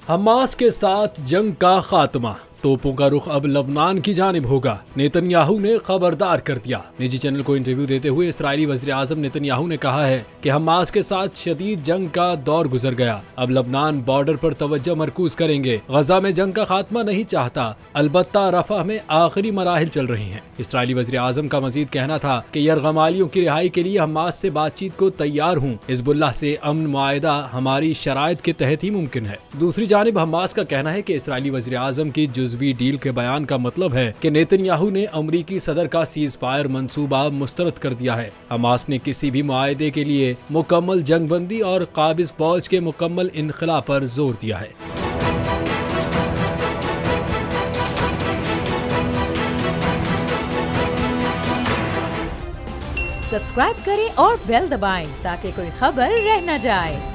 Hamas के साथ जंग का खात्मा, तोपों का रुख अब लबनान की जानिब होगा। नेतन्याहू ने खबरदार कर दिया। निजी चैनल को इंटरव्यू देते हुए इस्राएली वज़ीर आज़म नेतन्याहू ने कहा है कि हमास के साथ शदीद जंग का दौर गुजर गया, अब लबनान बॉर्डर पर तवज्जो मरकूज करेंगे। गजा में जंग का खात्मा नहीं चाहता, अलबत्ता रफा में आखिरी मराहिल चल रही हैं। इस्राएली वज़ीर आज़म का मजीद कहना था कि यरगमालियों की रिहाई के लिए हमास से बातचीत को तैयार हूँ। हिज़्बुल्लाह से अमन मुआहदा हमारी शराइत के तहत ही मुमकिन है। दूसरी जानिब हमास का कहना है कि इस्राएली वज़ीर आज़म की जुज़वी डील के बयान का मतलब है कि नेतन्याहू ने अमरीकी सदर का सीज फायर मंसूबा मुस्तरद कर दिया है। हमास ने किसी भी मुआहदे के लिए मुकम्मल जंगबंदी और काबिज फौज के मुकम्मल इनखला पर जोर दिया है। सब्सक्राइब करें और बेल दबाएं ताकि कोई खबर रह न जाए।